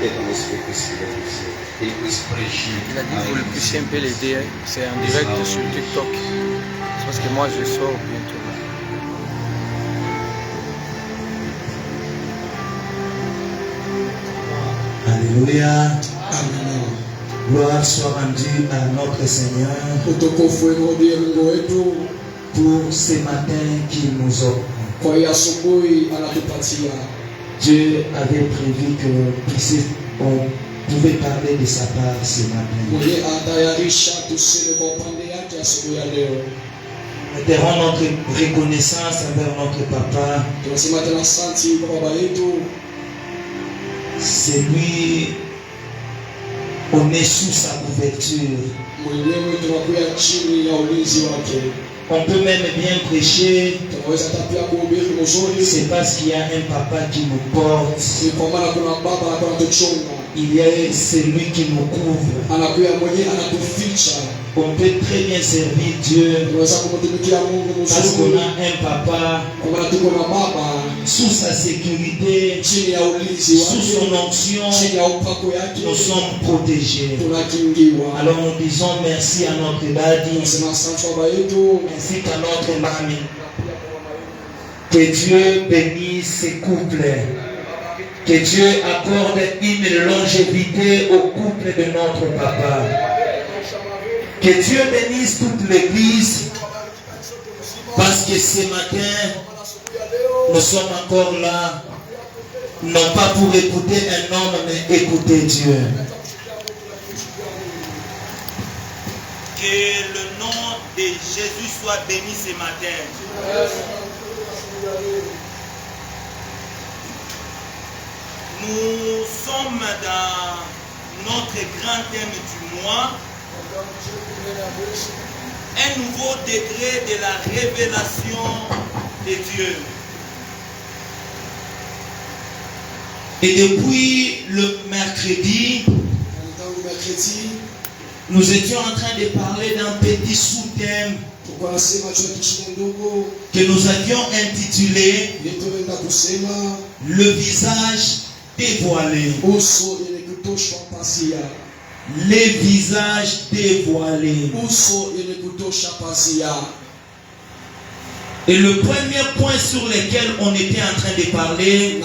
et dans l'esprit que il puisse prêcher. Il a dit que vous le puissiez un peu l'aider, c'est en direct sur TikTok. C'est parce que moi je sors bientôt. Alléluia. Amen. Gloire soit rendue à notre Seigneur pour ce matin qu'il nous offre. Dieu avait prévu que on pouvait parler de sa part ce matin. Nous terons notre reconnaissance envers notre papa. C'est lui, on est sous sa couverture. On peut même bien prêcher. C'est parce qu'il y a un papa qui nous porte. Il y a celui qui nous couvre. On peut très bien servir Dieu parce qu'on a un papa sous sa sécurité, sous son onction. Nous sommes protégés. Alors nous disons merci à notre daddy, ainsi qu'à notre mamie. Que Dieu bénisse ces couples. Que Dieu accorde une longévité au couple de notre papa. Que Dieu bénisse toute l'église. Parce que ce matin, nous sommes encore là. Non pas pour écouter un homme, mais écouter Dieu. Que le nom de Jésus soit béni ce matin. Nous sommes dans notre grand thème du mois, un nouveau degré de la révélation de Dieu. Et depuis le mercredi, nous étions en train de parler d'un petit sous-thème que nous avions intitulé le visage dévoilé. Les visages dévoilés. Et le premier point sur lequel on était en train de parler,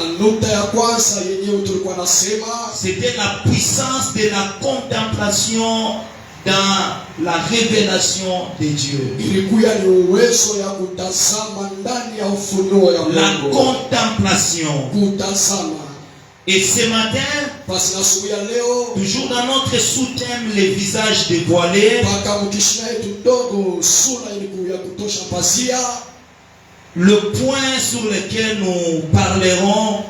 c'était la puissance de la contemplation dans la révélation de Dieu. La contemplation. Et ce matin, toujours dans notre sous-thème, les visages dévoilés, le point sur lequel nous parlerons,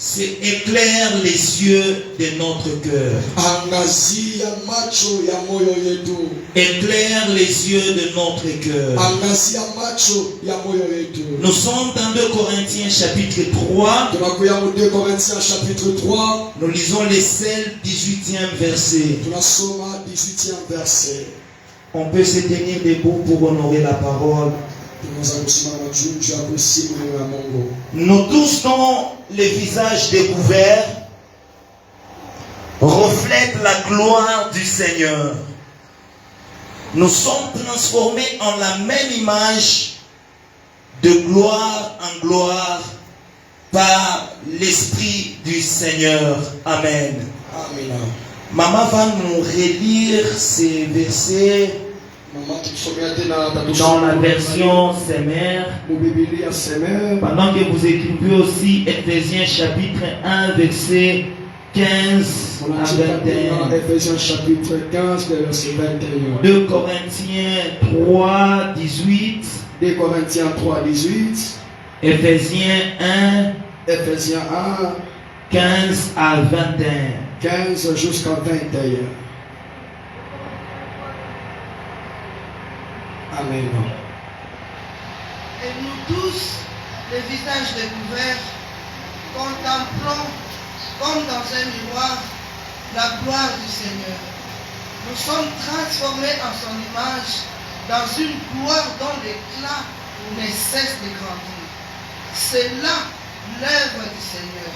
c'est éclaire les yeux de notre cœur. Éclaire les yeux de notre cœur. Nous sommes dans 2 Corinthiens chapitre 3. Nous lisons les seuls 18e verset. On peut se tenir debout pour honorer la parole. Nous tous dont les visages découverts reflètent la gloire du Seigneur. Nous sommes transformés en la même image de gloire en gloire par l'Esprit du Seigneur. Amen. Amen. Maman va nous relire ces versets dans la version Semer. Pendant que vous écrivez aussi Ephésiens chapitre 1 verset 15 à 21. Ephésiens chapitre 15 verset 21. 2 Corinthiens 3 18. 2 Corinthiens 3 18. Ephésiens 1 15 à 21. 15 jusqu'à 21. Amen. Et nous tous, les visages découverts, contemplons comme dans un miroir la gloire du Seigneur. Nous sommes transformés en son image dans une gloire dont l'éclat ne cesse de grandir. C'est là l'œuvre du Seigneur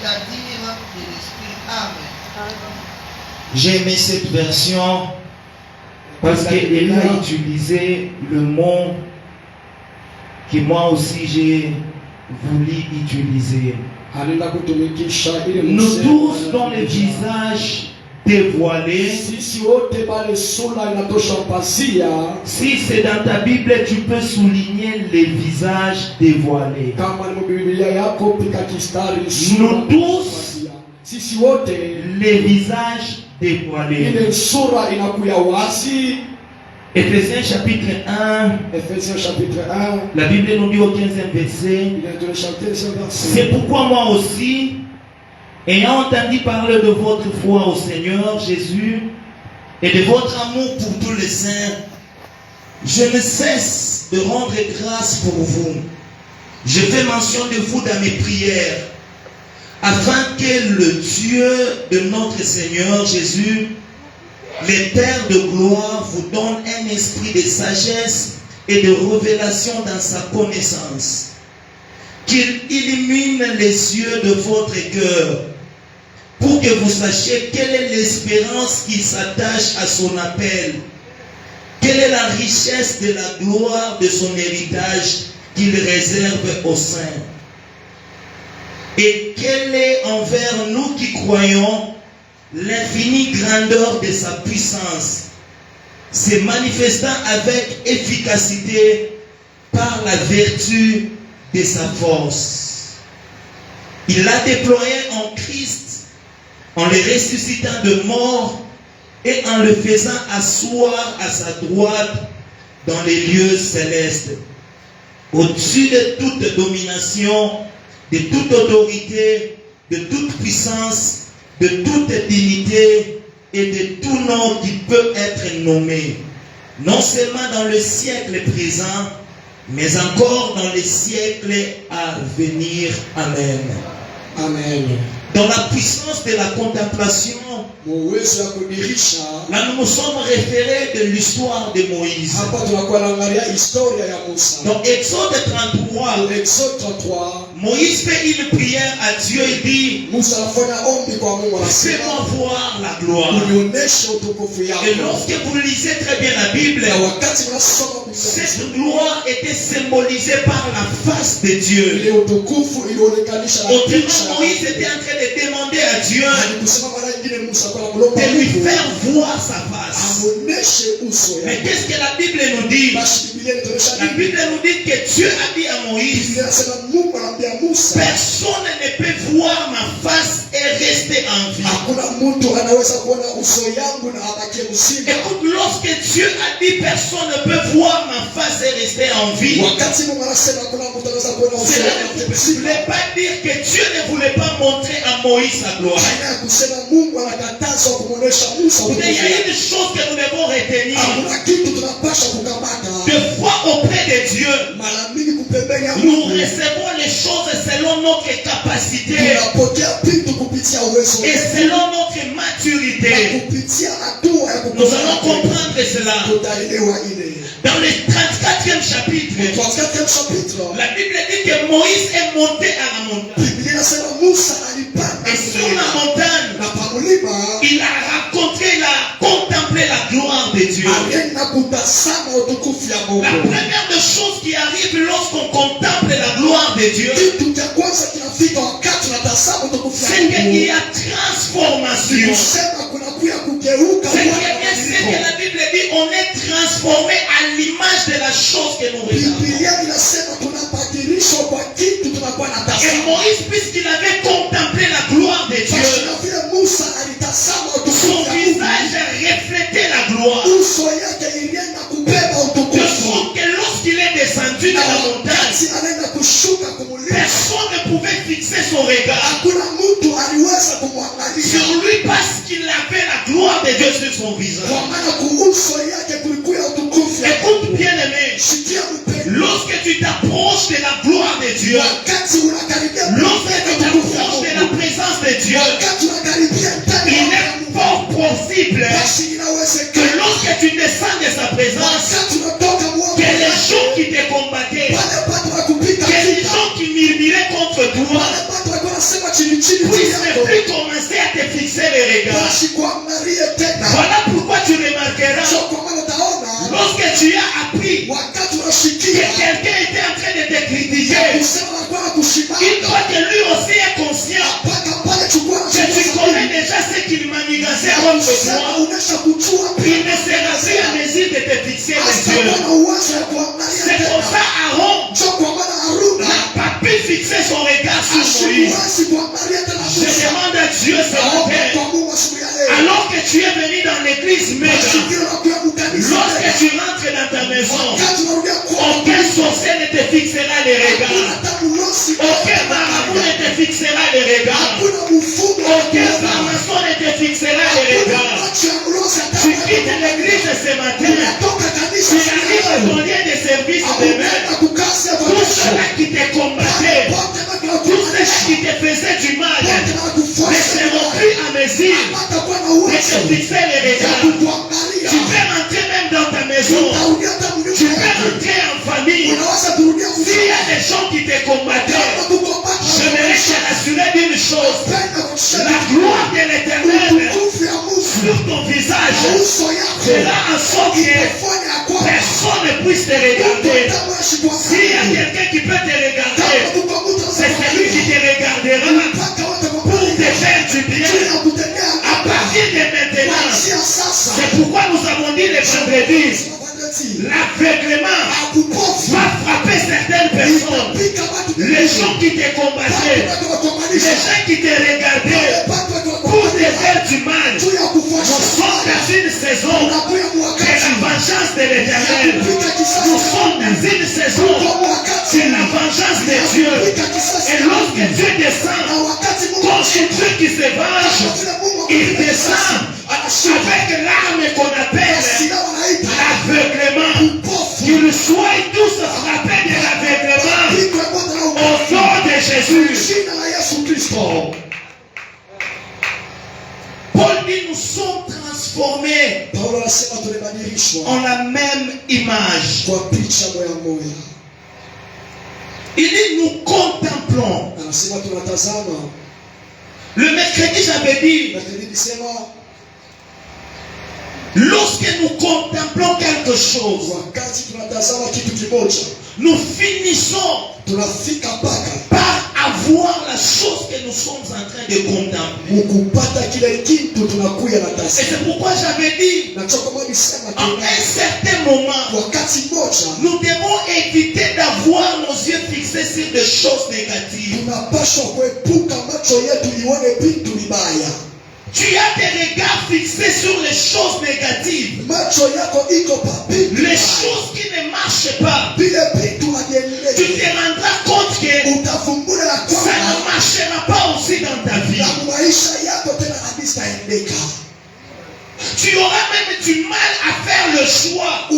c'est-à-dire de l'Esprit. Amen. J'ai aimé cette version parce qu'elle a utilisé le mot que moi aussi j'ai voulu utiliser. Nous tous dont les visages dévoilés. Si c'est dans ta Bible, tu peux souligner les visages dévoilés. Nous tous, les visages dévoilés. Ephésiens chapitre 1, la Bible nous dit au 15e verset, c'est pourquoi moi aussi, ayant entendu parler de votre foi au Seigneur Jésus et de votre amour pour tous les saints, je ne cesse de rendre grâce pour vous. Je fais mention de vous dans mes prières, afin que le Dieu de notre Seigneur Jésus, le Père de gloire, vous donne un esprit de sagesse et de révélation dans sa connaissance. Qu'il illumine les yeux de votre cœur, pour que vous sachiez quelle est l'espérance qui s'attache à son appel, quelle est la richesse de la gloire de son héritage qu'il réserve aux saints, et quelle est envers nous qui croyons l'infinie grandeur de sa puissance, se manifestant avec efficacité par la vertu de sa force. Il l'a déployé en Christ, en le ressuscitant de mort et en le faisant asseoir à sa droite dans les lieux célestes, au-dessus de toute domination, de toute autorité, de toute puissance, de toute dignité et de tout nom qui peut être nommé, non seulement dans le siècle présent, mais encore dans les siècles à venir. Amen. Amen. Dans la puissance de la contemplation, là nous nous sommes référés de l'histoire de Moïse. Dans Exode 33, Moïse fait une prière à Dieu et dit, fais-moi voir la gloire. Et lorsque vous lisez très bien la Bible, cette gloire était symbolisée par la face de Dieu. Autrement, Moïse était en train de demander à Dieu de lui faire voir sa face. Mais qu'est-ce que la Bible nous dit? La Bible nous dit que Dieu a dit à Moïse, personne ne peut voir ma face et rester en vie. Écoute, lorsque Dieu a dit personne ne peut voir ma face et rester en vie, cela ne voulait pas dire que Dieu ne voulait pas montrer à Moïse sa gloire. Il y a une chose que nous devons retenir. Deux fois auprès de Dieu, nous recevons les choses selon notre capacité et selon notre maturité. Nous allons comprendre cela. Dans le 34e chapitre, la Bible dit que Moïse est monté à la montagne. Et sur la montagne, il a rencontré, il a contemplé la gloire de Dieu. La première des choses qui arrive lorsqu'on contemple la gloire de Dieu, c'est qu'il y a transformation. C'est que la Bible dit, on est transformé à l'image de la chose que nous regardons. Et Moïse, puisqu'il avait contemplé la gloire de Dieu, son visage reflétait la gloire. De sorte que lorsqu'il est descendu de la montagne, personne ne pouvait fixer son regard sur lui parce qu'il avait la gloire de Dieu sur son visage. Écoute bien aimé, lorsque tu t'approches de la gloire de Dieu, lorsque tu t'approches de la présence de Dieu, il est fort possible que lorsque tu descends de sa présence, que les gens qui te combattaient, que les gens qui murmuraient contre toi, puisse ne plus commencer à te fixer les regards. Voilà pourquoi tu remarqueras, lorsque tu as appris que quelqu'un était en train de te critiquer, il doit que lui aussi est conscient que tu connais déjà ce qu'il manigassait comme toi. Il ne sera plus à mesure de te fixer les yeux. C'est pour ça Aaron n'a pas pu fixer son regard sur Moïse. Je demande à Dieu ce matin, alors que tu es venu dans l'église lorsque tu rentres dans ta maison, aucun sorcier ne te fixera les regards. Aucun marabout ne te fixera les regards. Aucun franc-maçon ne te fixera les regards. Tu quittes l'église ce matin. Tu arrives au ton lieu de service demain. Tout cela qui te combattait, tout cela qui te faisait du mal, ne seront plus à mesure de te fixer les regards. Tu peux rentrer même dans ta maison. Tu peux rentrer en famille. S'il y a des gens qui te combattaient, j'aimerais te rassurer d'une chose. La gloire de l'Éternel sur ton visage fera en sorte que personne ne puisse te regarder. S'il y a quelqu'un qui peut te regarder, c'est celui qui te regardera pour te faire du bien. À partir de maintenant, c'est pourquoi nous avons dit le vendredi, l'aveuglement va frapper certaines personnes. Les gens qui te combattaient, les gens qui te regardaient pour te faire du mal. Nous sommes dans une saison de la vengeance de l'Éternel. Nous sommes dans une saison de la vengeance de Dieu. Et lorsque Dieu descend, comme un Dieu qui se venge, il descend avec l'arme qu'on appelle l'aveuglement. Qu'ils soient tous frappés de l'aveuglement au nom de Jésus. Paul dit, nous sommes transformés en la même image. Il dit, nous contemplons. Le mercredi, j'avais dit, lorsque nous contemplons quelque chose, nous finissons par avoir la chose que nous sommes en train de contempler. Et c'est pourquoi j'avais dit, en un certain moment, nous devons éviter d'avoir nos yeux fixés sur des choses négatives. Tu as tes regards fixés sur les choses négatives, les choses qui ne marchent pas. Tu te rendras compte que ça ne marchera pas aussi dans ta vie. Tu auras même du mal à faire le choix.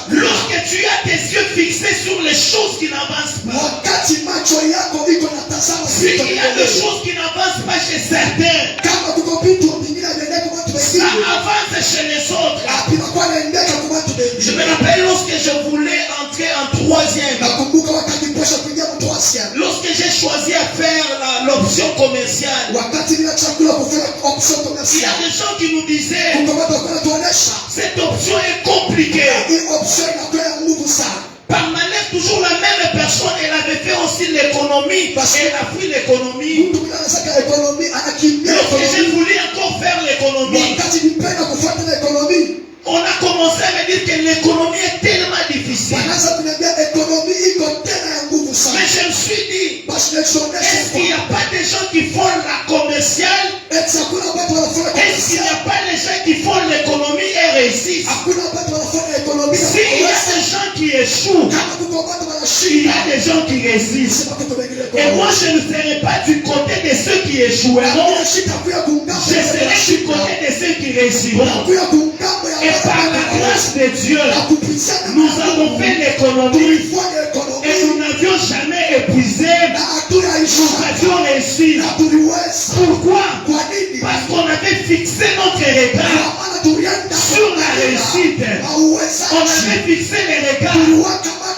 Lorsque tu as tes yeux fixés sur les choses qui n'avancent pas, s'il y a des choses qui n'avancent pas chez certains, ça avance chez les autres. Je me rappelle lorsque je voulais entrer en troisième, lorsque j'ai choisi à faire l'option commerciale, il y a des gens qui nous disaient, cette option est compliquée. Par malheur, toujours la même personne, elle avait fait aussi l'économie, parce qu'elle a pris l'économie. Lorsque j'ai voulu encore faire l'économie, on a commencé à me dire que l'économie est tellement difficile. Mais je me suis dit, est-ce qu'il n'y a pas des gens qui font la commerciale? Est-ce qu'il n'y a pas des gens qui font l'économie et réussissent? S'il y a des gens qui échouent, il y a des gens qui résistent. Et moi, je ne serai pas du côté de ceux qui échoueront. Je serai du côté de ceux qui réussiront. Et par la grâce de Dieu, nous avons fait l'économie et nous n'avions jamais épuisé. Nous avions réussi. Pourquoi? Parce qu'on avait fixé notre regard sur la réussite. On avait fixé les regards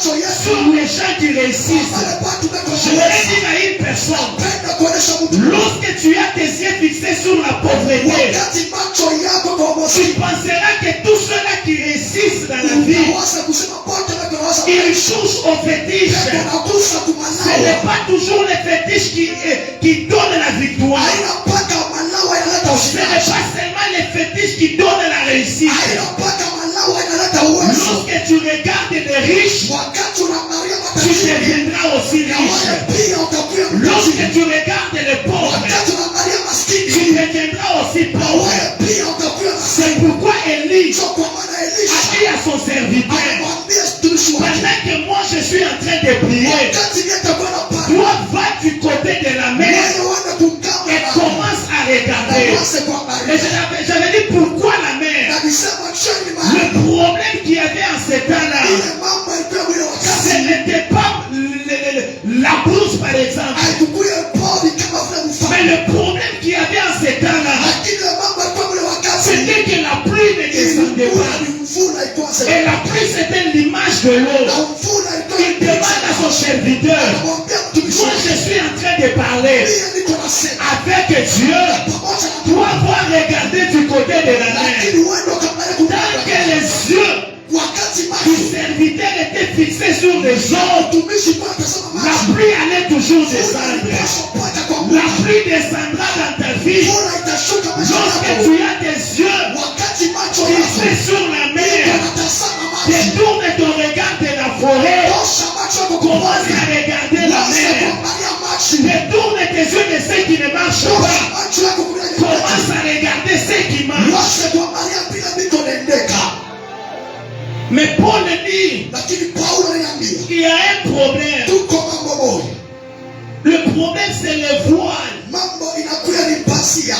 sur les gens qui réussissent. Je voudrais dire à une personne, personne. napenda kuonesha mtu Lorsque tu as tes yeux fixés sur la pauvreté, wakati macho yako kwa tu umaskini penseras que tous ceux-là qui réussissent dans la vie, unaweza kusema pote na kuwaza ils touchent au fétiche. unagusa Ce kumalawa n'est pas toujours les fétiches qui donnent la victoire. haina mpaka malawa inaleta Ce ushindi n'est pas seulement les fétiches qui donnent la réussite. haina mpaka malawa inaleta uwezo Lorsque tu regardes les riches, wakati unaangalia tu matajiri deviendras aussi na wewe riche. pia utakuwa Lorsque mtajiri tu regardes les pauvres, wakati unaangalia tu maskini deviendras aussi na pauvre. wewe pia utakuwa C'est maskini pourquoi Élie so kwa maana a Elisha dit à son serviteur, anamwambia mtumishi wake pendant que moi je suis en train de prier, wakati ndiye atakuwa na pana toi va du côté de la mer wewe uende kumkama et commence à na regarder. uanze Et kuangalia j'avais dit pourquoi la mer? na nisema cheni Le mahali problème qu'il y avait en ce temps-là, ile mambo ilikuwa mwile ce wakati n'était pas la brousse par exemple, haikukuya podi kama vile mais mfano le problème qu'il y avait en ce temps-là, lakini ile mambo ilikuwa mwile wakati c'était que la pluie ne descendait ilikuwa pas. ni mvula ilikuwa Et la pluie c'était l'image de na l'eau. mvula ilikuwa Il demande à son serviteur, anamwambia mtumishi moi wake je suis en train de parler mimi niko nasema avec Dieu, pamoja na toi va regarder du côté de la mer. lakini uende ukaangalia Tant kumwambia que les yeux wakati du maji serviteur étaient fixés sur les eaux, mtumishi kwa atasema la maji pluie allait toujours descendre. inapaswa kupata kwa La pluie descendra dans ta vie. mvula itashuka maisha Lorsque yako tu as des yeux wakati macho fixés yako sur la mer, yanatazama maji détourne ton regard de la forêt, tosha macho yako commence kwa à regarder la maji mer. kuangalia maji Détourne tes yeux de ce qui ne marche tosha pas. macho yako kwa Commence à regarder ce qui marche. Wache kuangalia bila mito nendeka Mais Paul dit lakini Paulo ananiambia qu'il y a un problème. tuko mambo moja Le problème c'est le voile. mambo inakuya ni pasia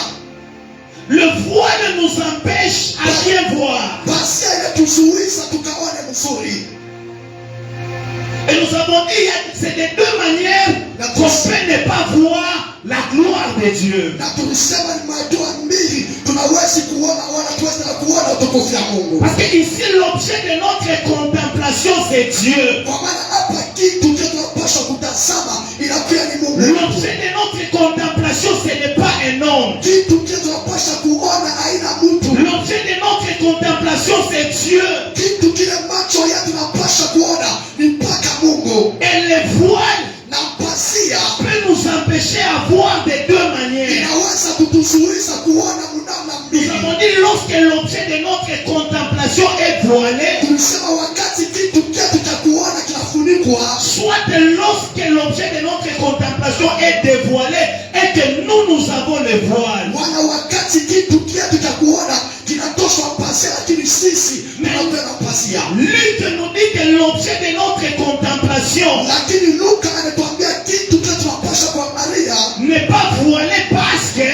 Le voile nous empêche à bien voir. pasia inatuzuiza tukaone mzuri Et nous avons dit, c'est de deux manières qu'on peut ne pas voir la gloire de Dieu. na tulisema ni madoa mbili tunawezi kuona wala tuwezi na kuona utukufu ya Mungu Parce que ici, l'objet de notre contemplation, c'est Dieu. kwa maana hapa kitu kile tunapaswa kutazama inakuya ni Mungu L'objet de notre contemplation, ce n'est pas un homme. kitu kile tunapaswa kuona haina mtu L'objet de notre contemplation, c'est Dieu. kitu kile macho yetu tunapaswa kuona ni mpaka Mungu Et le voile na pasia peut nous empêcher à voir de deux manières. inaweza kutuzuiza kuona mnamna Nous mbili avons dit, lorsque l'objet de notre contemplation est voilé, tulisema wakati kitu chetu cha kuona kinafunikwa soit lorsque l'objet de notre contemplation est dévoilé et que nous avons le voile. wana wakati kitu chetu cha kuona kinatoshwa pasia lakini sisi tunakuwa na pasia Luc nous dit que l'objet de notre contemplation lakini Luka anatuambia kitu kile tunapaswa kuangalia n'est pas voilé parce que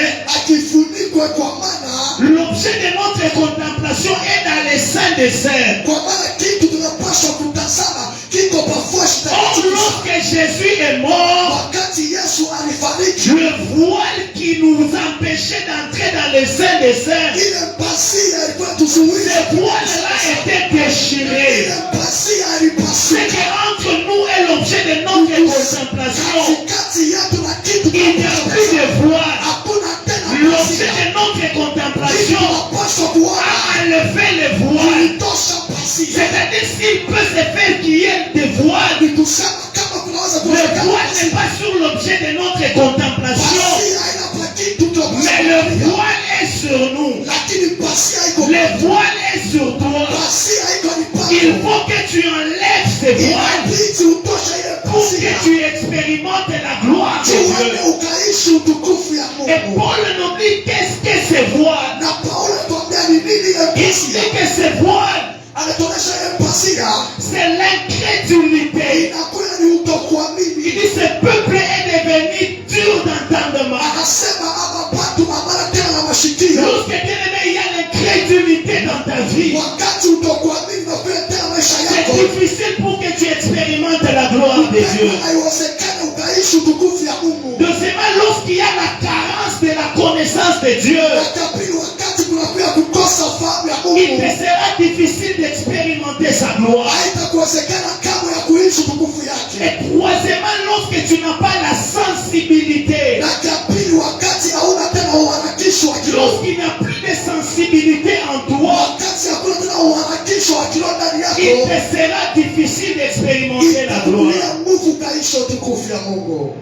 akifunikwe kwa maana l'objet de notre contemplation est dans les saints des saints. kwa maana kitu tunapaswa kutazama kiko pafuashi Or, lorsque Jésus est mort, wakati Yesu alifariki le voile qui nous empêchait d'entrer dans les saints des saints, ile pasia ilikuwa tuzuiza ce voile-là était déchiré. ile pasia C'est alipasuka qu'entre nous et l'objet de notre contemplation, katikati yetu na kitu il n'y a plus de voile. hakuna tena L'objet pasia de notre contemplation tunapaswa kuona a enlevé le voile. tosha pasia C'est-à-dire s'il peut se faire qu'il y ait des voiles, ni kusema kama kunaweza le voile n'est pas sur l'objet de notre contemplation, pasia haina kitu mais le voile est sur nous. lakini pasia iko Le voile est sur toi. pasia iko ni Il pako faut que tu enlèves ce voile inabidi utosha ile pour que pasia tu expérimentes la gloire de tuone Dieu. ukaishi utukufu ya Et Mungu Paul nous dit qu'est-ce que ce voile? na Paulo anatuambia ni nini ile Il pasia dit que ce voile, anatuonyesha ile pasia c'est l'incrédulité. inakuwa ni Il utokuamini dit ce peuple est devenu dur d'entendement. anasema ama watu mabara tena na mashikio Lorsque bien aimé, il y a l'incrédulité dans ta vie. wakati utokuamini na vile tena maisha C'est yako difficile pour que tu expérimentes la gloire de Dieu. haiwezekani ukaishi utukufu ya Mungu Deuxièmement, lorsqu'il y a la carence de la connaissance de Dieu, wakati wakati kunakuwa kukosa unafahamu ya il Mungu, te sera difficile d'expérimenter sa gloire. haitakuwezekana kamwe ya kuishi tukufu yake. Et troisièmement, lorsque tu n'as pas la sensibilité, Na cha pili, wakati hauna tena uharakisho wa kiroho, lorsqu'il n'y a plus de sensibilité en toi, wakati hakuna tena uharakisho wa kiroho ndani il yako, te sera difficile d'expérimenter la gloire. itakulia nguvu kaishi utukufu ya Mungu.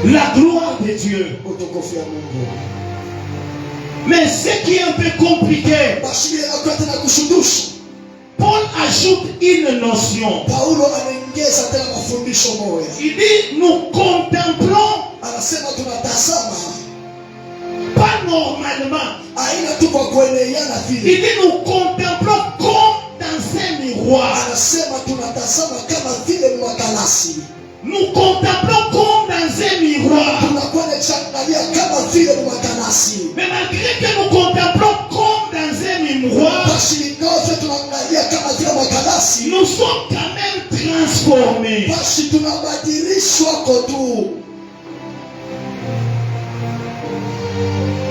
La gloire de Dieu. Utukufu ya Mungu. Mais ce qui est un peu compliqué, Basi ile inakuwa tena kushundusha. Paul ajoute une notion. Paulo anaongeza tena mafundisho moja. Il dit, nous contemplons Anasema tunatazama pas normalement. aina tu kwa kueleana Il vile. dit, nous contemplons comme dans un miroir. Anasema tunatazama kama vile mwakalasi. Nous contemplons comme dans un miroir. Tunakuwa tunaangalia kama vile mwakalasi. Mais malgré que nous contemplons comme dans un miroir, Basi ingawa tunaangalia kama vile mwakalasi, nous sommes quand même transformés. basi tunabadilishwa kwa tu.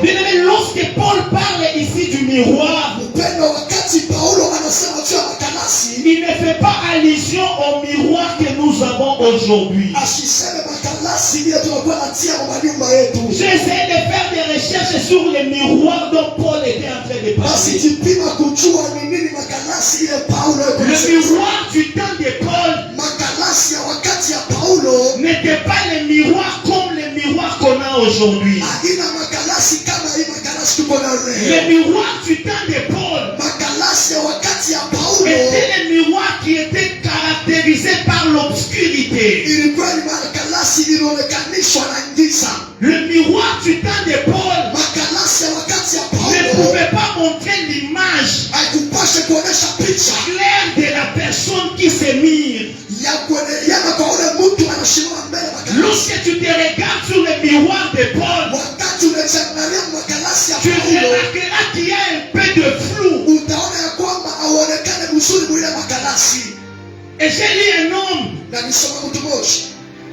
Bien-aimé, lorsque Paul parle ici du miroir, Mpendo, wakati Paulo anasema juu ya makalasi, il ne fait pas allusion au miroir que nous avons aujourd'hui. asiseme makalasi ile tunakuwa natia kwa nyumba yetu. J'ai essayé de faire des recherches sur les miroirs dont Paul était en train de Basi parler. jipima kujua ni nini makalasi ile Paulo Le alikuwa. miroir du temps de Paul Makalasi ya wakati ya Paulo n'était pas les miroirs comme les miroirs qu'on a aujourd'hui. haina makalasi kama hii makalasi tuko na Les leo. miroirs du temps de Paul Makalasi ya wakati ya Paulo étaient les miroirs qui étaient caractérisés par l'obscurité. ilikuwa ni makalasi iliyoonekana na giza. Le miroir du temps de Paul Makalasi ya wakati ya ne Paulo pouvait pas montrer l'image haikupasha kuonesha picha claire de la personne qui se mire. ya kueleana kwa ule mtu anasimama mbele makalasi. Lorsque tu te regardes sur le miroir de Paul, Wakati unaangalia makalasi ya tu Paulo, remarqueras qu'il y a un peu de flou. utaona ya kwamba hauonekane vizuri mwile makalasi. Et j'ai lu un homme, Na nisoma mtu mmoja,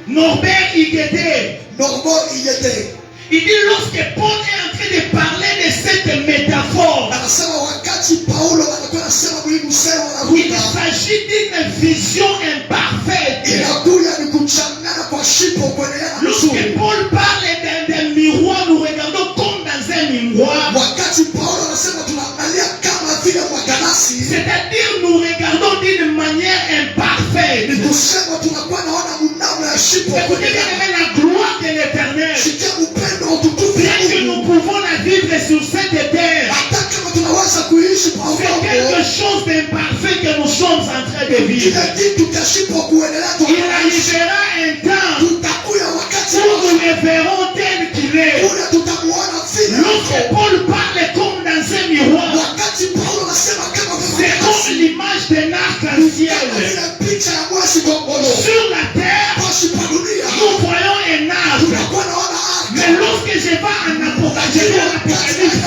Norbert Iguedé. Norbo Iyete, Il dit lorsque Paul est en train de parler de cette métaphore, anasema wakati Paulo anakuwa anasema mwili msema il wanaruka, s'agit d'une vision imparfaite. inakuja ni kuchangana kwa shipo kueleana Lorsque vizuri. Paul parle d'un miroir, nous regardons comme dans un miroir. Wakati Paulo anasema tunaangalia kama vile makalasi, C'est-à-dire nous regardons d'une manière imparfaite. ni kusema tunakuwa naona mnamo ya shipo Écoutez bien, kueleana. la gloire de l'éternel. Sikia upendo wa utukufu ya Bien que nous Mungu. pouvons la vivre sur cette terre, Hata kama tunaweza kuishi kwa c'est quelque uongo, chose d'imparfait que nous sommes en train de vivre. kila kitu cha shipo kuendelea Il tunaishi. arrivera un temps Tutakuya wakati où nous le verrons tel qu'il est. ule tutamuona vile Lorsque yuko. Paul parle comme dans un miroir, Wakati Paulo anasema kama vile c'est comme makalasi, l'image d'un arc-en-ciel. kama vile picha ya mwezi gongolo. Sur la terre, Basi pa dunia nous voyons un arc. tunakuwa naona Mais lorsque je vais en Apocalypse,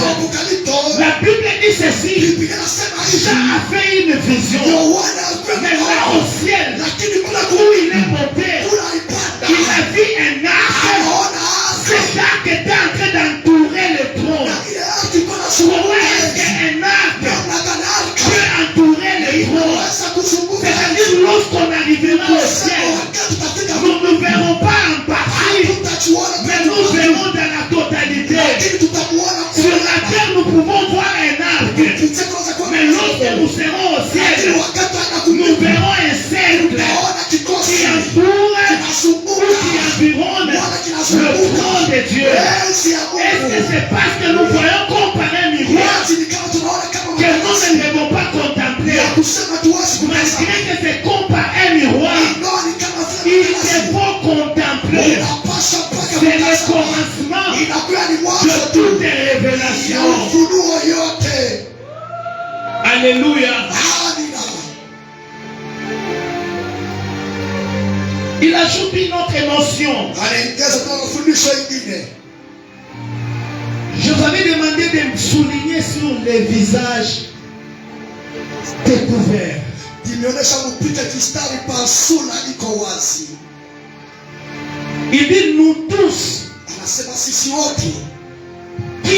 la Bible dit ceci. Jean a fait une vision. Mais là au ciel, où il est monté, il a vu un arc. Cet arc était en train d'entourer le trône. Comment est-ce qu'un arc peut entourer le trône? C'est-à-dire lorsqu'on arrivera au ciel, nous ne verrons pas en partie, mais nous verrons dans la totalité. Sur la terre, nous pouvons voir un arc. Mais lorsque nous serons au ciel, nous verrons un cercle qui entoure ou qui environne le trône de Dieu. Est-ce que c'est parce que nous voyons comme par un miroir que nous ne devons pas contempler? Malgré que c'est comme par un miroir, il te faut contempler. C'est le commencement de toutes les révélations. Alléluia. Il ajoute une autre notion. Je vous avais demandé de me souligner sur les visages découverts. Il dit nous tous qui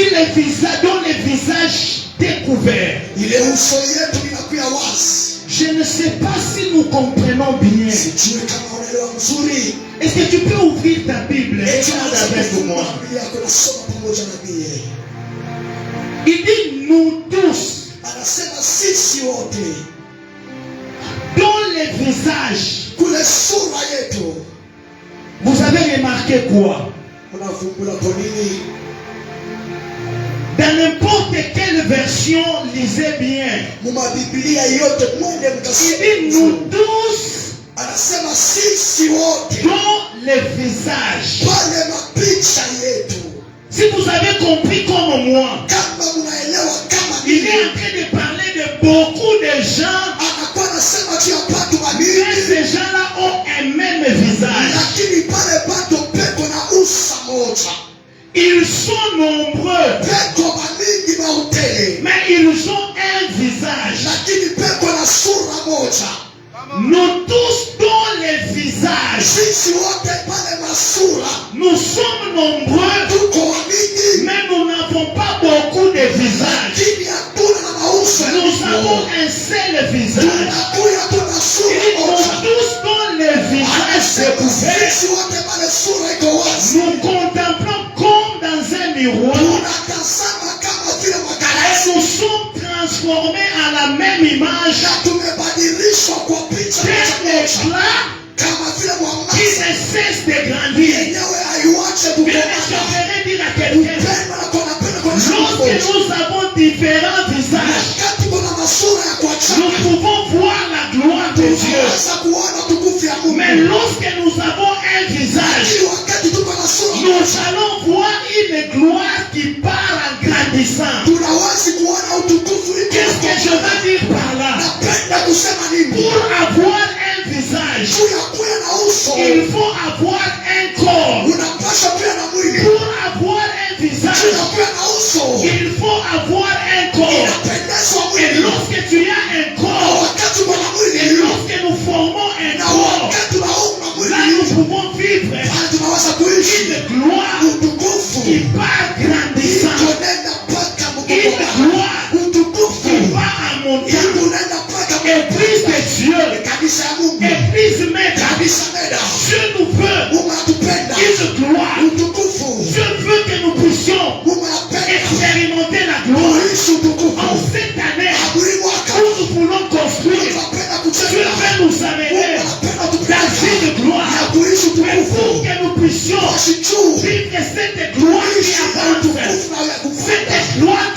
dont les visages découverts. ile uso yetu inakuwa wazi. Je ne sais pas si nous comprenons bien. Sijui kama unaelewa mzuri. Est-ce que tu peux ouvrir ta Bible et regarde avec moi? Biblia yako nasoma pamoja na mimi. Il dit nous tous, Anasema sisi wote, dont les visages. kule sura yetu. Vous avez remarqué quoi? Unafumbula kwa nini? Dans n'importe quelle version, lisez bien. Muma Biblia yote mwende Il mkasoma. dit nous tous, Anasema sisi wote, dont les visages. pale mapicha yetu. Si vous avez compris comme moi, Kama mnaelewa kama il mimi, est en train de parler de beaucoup de gens, anakuwa anasema tu ya watu wa mais dini, ces gens-là ont un même visage. lakini pale bado peko na usa moja. Ils sont nombreux, Peko mamingi mautele, mais ils ont un visage. lakini peko na sura moja. Nous tous, dont les visages, Sisi wote pale masura, nous sommes nombreux, tuko wamingi, mais nous n'avons pas beaucoup de visages. lakini hatuna na mauso ya Nous avons Mungu. un seul visage. Tunakuya tuna Et sura nous moja. tous, dont les visages Anasema découverts, sisi wote pale sura iko wazi. nous contemplons comme dans un miroir. Tunatazama kama vile Et magalasi, nous sommes transformés à la même image na tumebadilishwa kwa picha d'un moja. éclat Kama vile qui mwamasa ne cesse de grandir. yenyewe haiwache Mais je kukomana. voudrais dire à quelqu'un, Upendo na kwa napenda kwa sababu lorsque nous avons différents visages, wakati kuna masura ya nous kuachana, pouvons voir la gloire de Dieu. tunaweza kuona tukufu ya Mais Mungu. lorsque nous avons un visage, Lakini wakati tuko na sura nous moja, allons voir une gloire qui part en grandissant. tunawezi kuona utukufu iko Qu'est-ce que je veux dire par là? napenda kusema nini? Pour avoir un visage, Juu ya kuya na uso, il faut avoir un corps. unapasha kuya na mwili. Pour avoir un Juu visage, ya kuya na uso, il faut avoir un corps. inapendezwa Et mwili. lorsque tu as un Na corps, wakati uko na et mwili, lorsque nous formons un na corps, wakati unauma là mwili, nous pouvons vivre pale tunaweza kuishi une gloire utukufu. qui part grandissant, Tunaenda mpaka une mkubwa. gloire Utukufu. qui part en montant. Tunaenda mpaka Église de Dieu, kanisa ya Mungu. Église maître, Kanisa meda. Dieu nous veut Mungu anatupenda. une gloire. Utukufu. Dieu veut que nous puissions Mungu anapenda. expérimenter la gloire. Tuishi utukufu. En cette année Aburi mwaka. où nous voulons construire, Tunapenda Dieu kucheza. veut nous Mungu amener anapenda dans tupende. une gloire. Na kuishi Mais utukufu. pour que nous puissions Tuishi juu. vivre cette gloire qui Tuishi na avance, utukufu na ya kupenda. cette gloire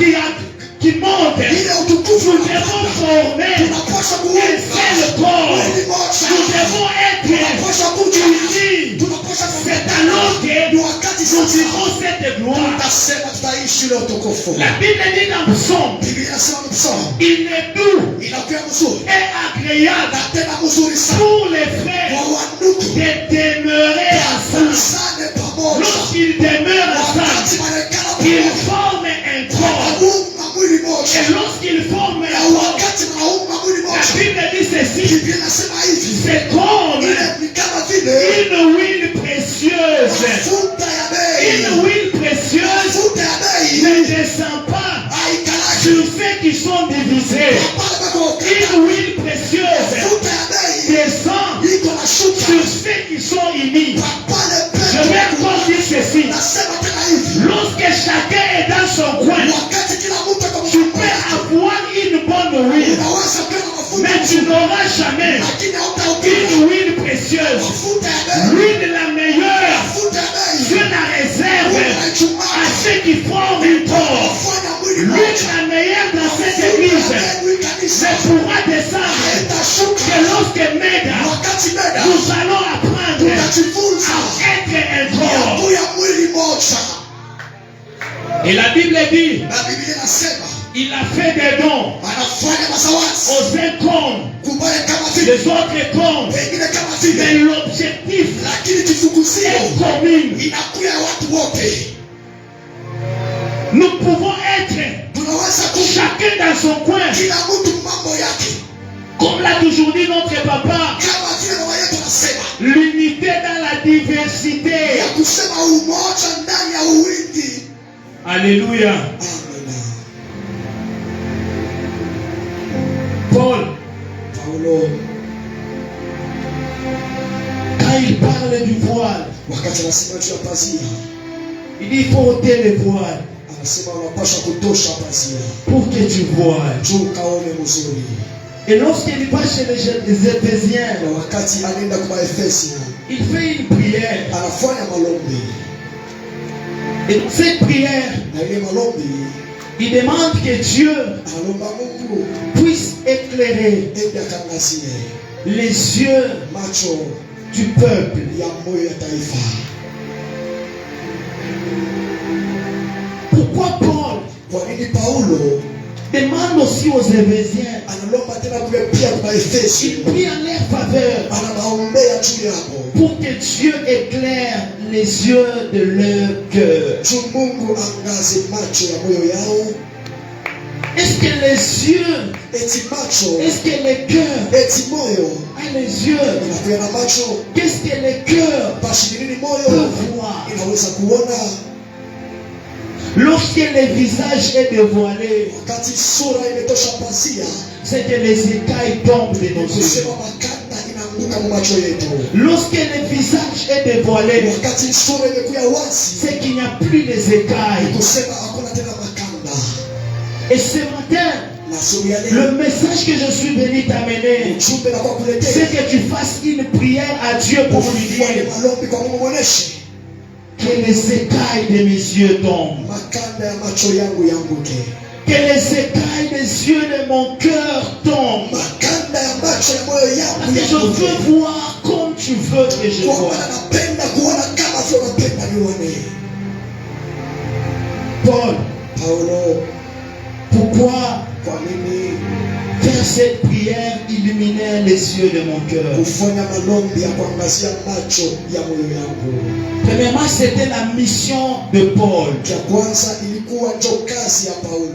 qui monte, Ile utukufu nous na devons kupenda. former Tunapaswa un kuunda. seul corps. Mwili moja. Nous devons être Tunapaswa kuja. unis. Tunapaswa C'est kupenda. alors que Ni wakati nous sasa. vivons cette gloire. Tutasema tutaishi ile utukufu. La Bible dit dans le psaume, Biblia inasema ni msomo. il est doux Inakuwa mzuri. et agréable Na tena mzuri sana. pour les frères Kwa wandugu. de demeurer ensemble. Tusane pamoja. Lorsqu'ils demeurent Wakati ensemble, wanaekana ils pamoja. forment un corps. Wanaumba mwili moja. Et lorsqu'ils forment Na un corps, wakati wanaumba mwili la moja. Bible dit ceci, Biblia inasema hivi. c'est comme Ile ni kama vile une huile précieuse. mafuta ya bei. Une huile précieuse Mafuta ya bei. ne descend pas Haikalaki. sur ceux qui sont divisés. Pale pako Une huile précieuse mafuta ya bei. descend Iko na shuka. sur ceux qui sont unis. Pale Je vais encore dire ceci. Nasema tena hivi. Lorsque chacun est dans son coin, Wakati kila mtu ako tu peux avoir une bonne huile, unaweza kuwa na mafuta mais tu n'auras jamais lakini hautaupata une huile précieuse. mafuta ya bei. L'huile la meilleure, Mafuta ya bei. Dieu la réserve à ceux qui forment un corps. Unafanya mwili L'huile moja. la meilleure dans cette église ne pourra descendre que lorsque Meda, Wakati meda nous allons apprendre utajifunza à être un corps. juu ya mwili moja. Et la Bible dit, Na Biblia inasema il a fait des dons anafanya mazawadi aux uns comme kubaya kama vile les autres comme, wengine kama mais vile, l'objectif lakini kifukuzio est commun. inakuya watu wote. Nous pouvons être Tunaweza kuwa chacun dans son coin, kila mtu mambo yake, comme l'a toujours dit notre papa, kama vile mama yetu anasema l'unité dans la diversité. ya kusema umoja ndani ya uwingi. Alléluia. Amen. Paul, Paulo quand il parle du voile, wakati anasema juu ya pazia, il dit il faut ôter le voile anasema unapaswa kutosha pazia pour que tu vois. juu kaone mzuri. Et lorsqu'il va chez les Éphésiens, Na wakati anaenda kwa Efesia, il fait une prière. anafanya malombi, Et dans cette prière, na ile malombi il demande que Dieu analomba Mungu puisse éclairer ende akangazie les yeux macho du peuple. ya moyo ya taifa. Pourquoi Paul Kwa nini Paulo demande aussi aux Éphésiens, analomba tena kule pia kwa Efesia, il prie en leur faveur anawaombea juu yao pour que Dieu éclaire les yeux de leur cœur. juu Mungu angaze macho ya moyo yao. Est-ce que les yeux, Eti macho, est-ce que le cœur eti moyo a les yeux? inakuwa na macho, Qu'est-ce que le cœur basi nini peut moyo voir? inaweza kuona. Lorsque le visage est dévoilé, Wakati sura imetosha pazia, c'est que les écailles tombent de nos yeux. kusema makanda inaanguka mu macho yetu. Lorsque le visage est dévoilé, Wakati sura imekuwa wazi, c'est qu'il n'y a plus les écailles. kusema hakuna tena makanda. Et ce matin, Na sura ya le leo message que je suis venu t'amener, ujumbe na kwa kuletea c'est que tu fasses une prière à Dieu pour lui ufanye dire malombi kwa Mungu, muoneshe que les écailles de mes yeux tombent. makanda ya macho yangu yanguke, Que les écailles des yeux de mon cœur tombent. makanda ya macho ya moyo Parce yangu que je yanguke. veux voir comme tu veux que je Kwa vois. maana napenda kuona kama vile unapenda nione. Paul, Paulo, pourquoi kwa nini faire cette prière illuminer les yeux de mon cœur? kufanya malombi ya kuangazia macho ya moyo yangu? Premièrement, c'était la mission de Paul. Ya kwanza ilikuwa ndio kazi ya Paulo,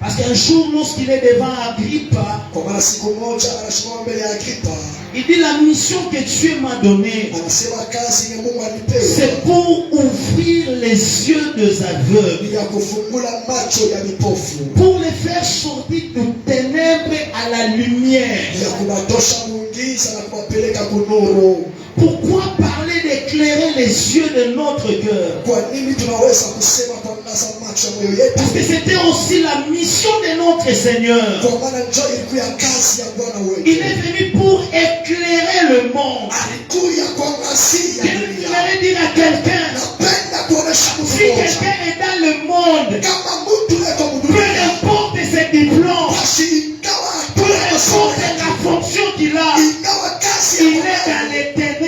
Parce qu'un jour, lorsqu'il est devant Agrippa, kwa maana siku moja anasimama mbele ya Agripa, il dit la mission que Dieu m'a donnée, anasema kazi yenye Mungu alipewa c'est pour ouvrir les yeux des aveugles, ni ya kufungula macho ya vipofu, pour les faire sortir du ténèbre à la lumière. ya kubatosha muingiza na kuwapeleka kunuru. Pourquoi parler d'éclairer les yeux de notre cœur? Kwa nini tunaweza kusema kuangaza macho ya moyo yetu? Parce que c'était aussi la mission de notre Seigneur. Kwa maana njoo ilikuwa kazi ya Bwana Il wetu, est venu pour éclairer le monde. alikuja kuangazia Je dunia. voudrais dire à quelqu'un, Napenda kuonesha mtu si mmoja, quelqu'un est dans le monde, kama mtu yuko peu mdunia, importe ses diplômes, basi ingawa peu hakuna masomo importe yake, la fonction qu'il a, ingawa kazi il ya est dans Bwana les ténèbres.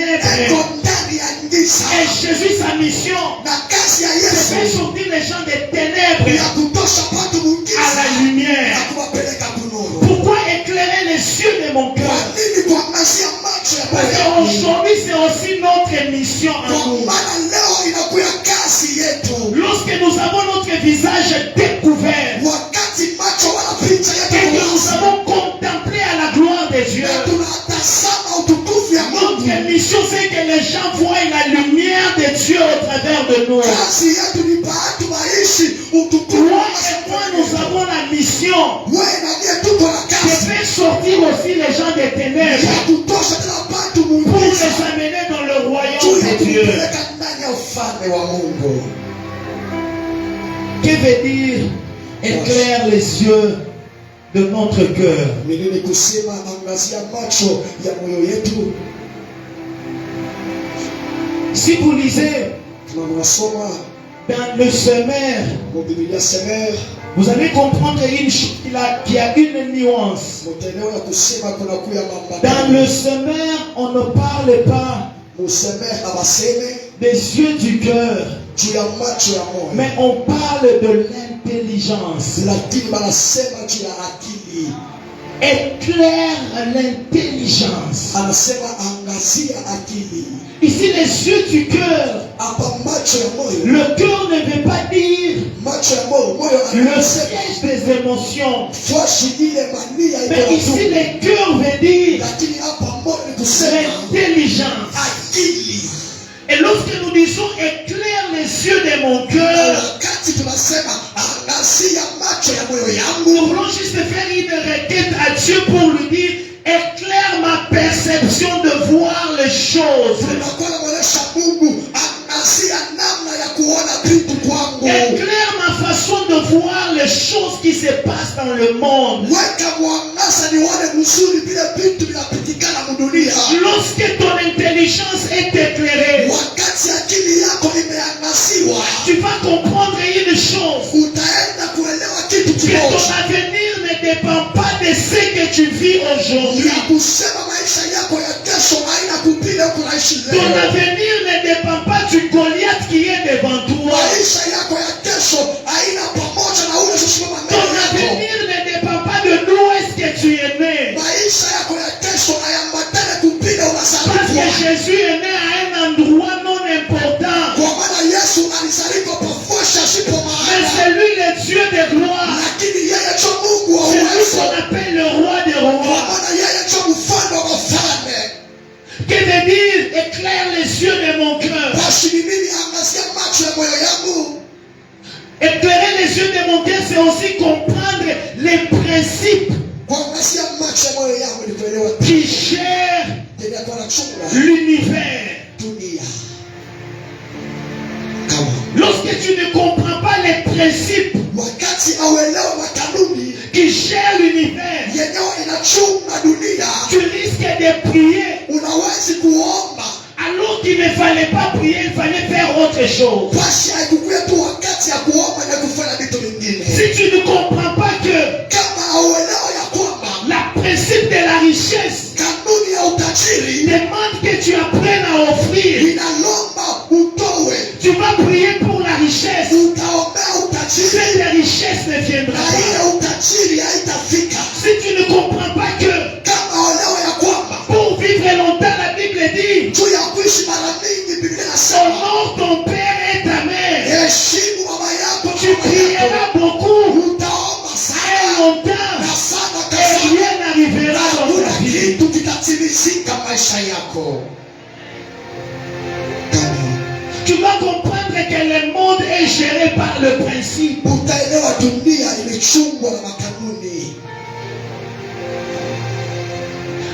eko ndani ya giza, Et Jésus, sa mission, na kazi ya c'est de faire Yesu sortir les gens des ténèbres ya kutosha watu à mugiza la lumière. na kuwapeleka kunuru. Pourquoi éclairer les yeux de mon Kwa cœur? nini kuangazia macho ya Parce moyo yangu? qu'aujourd'hui, c'est aussi notre mission à Kwa nous. maana leo inakuwa kazi yetu, Lorsque nous avons notre visage découvert wakati macho wala picha et que yetu nous avons contemplé à la gloire de Dieu, na tunatazama utukufu ya Mungu. notre mission, c'est que les gens voient la lumière de Dieu au travers de nous. Kazi yetu ni bahati maishi utukufu Toi wa et moi, nous avons la mission wewe na mie tuko na de kazi faire sortir aussi les gens des ténèbres ya kutosha tena watu pour muingiza les amener dans le royaume juu ya de Dieu. kupeleka ndani ya ufalme wa Mungu. Que veut dire éclaire les yeux de notre cœur? Ni nini kusema angazia macho ya moyo yetu? Si vous lisez Tunasoma dans le sommaire, mu Biblia Semer, vous allez comprendre une chose qui a une nuance. mteneo ya kusema kuna kuya Dans le mambo. sommaire, on ne parle pas Mu Semer abaseme des yeux du cœur, juu ya macho ya moyo, mais on parle de l'intelligence. lakini banasema juu ya akili. Éclaire l'intelligence. Anasema angazia akili. Ici, les yeux du cœur. Hapa macho ya moyo, Le cœur ne veut pas dire macho ya moyo, moyo le anasema siège des émotions. fuashi ile mania Mais ici, iko, le cœur veut dire lakini hapa moyo ni kusema l'intelligence. akili. Et lorsque nous disons éclaire les yeux de mon cœur, Wakati wakati tunasema angazia macho ya moyo yangu, nous voulons juste faire une requête à Dieu pour lui dire éclaire ma perception de voir les choses. tunakuwa namwonyesha Mungu angazia namna ya kuona vitu kwangu, Éclaire ma façon de voir les choses qui se passent dans le monde. weka mwangaza nione mzuri vile vitu vinapitikana mudunia. Lorsque ton intelligence est éclairée, Wakati akili yako imeangaziwa, tu vas comprendre une chose, utaenda kuelewa kitu que ton kimoja, avenir ne dépend pas de ce que tu vis aujourd'hui. ya kusema maisha yako ya kesho haina kupita kunaishi Ton leo. avenir ne dépend pas du Goliath qui est devant toi. Maisha yako ya kesho haina pamoja na ule usiosimama Ton mbele yako. avenir ne dépend pas de d'où est-ce que tu es né. Maisha yako ya kesho hayambatane kupita Parce que unazaliwa. Jésus est né à un endroit non important. Kwa maana Yesu alizaliwa pafosha sipo Mais maana, c'est lui le Dieu de gloire. lakini yeye cho Mungu wa C'est lui uwezo. qu'on appelle le roi des Kwa rois. maana yeye cho mfalme wa wafalme. Que veut dire éclaire les yeux de mon cœur. Basi ni nini? Angazia macho ya moyo yangu. Éclairer les yeux de mon cœur, c'est aussi comprendre les principes Kuangazia macho ya moyo yangu ni kuelewa qui gèrent tena kwa chunga l'univers. dunia. Kama Lorsque tu ne comprends pas les principes wakati auelewa makanuni qui gèrent l'univers, yenyewe inachunga dunia, tu risques de prier unawezi kuomba alors qu'il ne fallait pas prier, il fallait faire autre chose. basi haikukuya tu wakati ya kuomba na kufanya vitu vingine. Si tu ne comprends pas que Kama auelewa ya kwamba le principe de la richesse kanuni ya utajiri demande que tu apprennes à offrir, inalomba utowe, tu vas prier pour la richesse. utaombea utajiri Cette richesse ne viendra na ile pas. utajiri haitafika. Si tu ne comprends pas que Kama auelewa ya kwamba pour vivre longtemps, la Bible dit juu ya kuishi mara mingi, Biblia inasema honore ton père et ta mère. heshimu baba yako Tu na mama prieras yako, beaucoup utaomba et sana longtemps na sana et kasana, rien n'arrivera dans hakuna ta vie. kitu kitatimizika maisha yako. Kama Tu vas comprendre que le monde est géré par le principe. utaelewa dunia imechungwa na makanuni.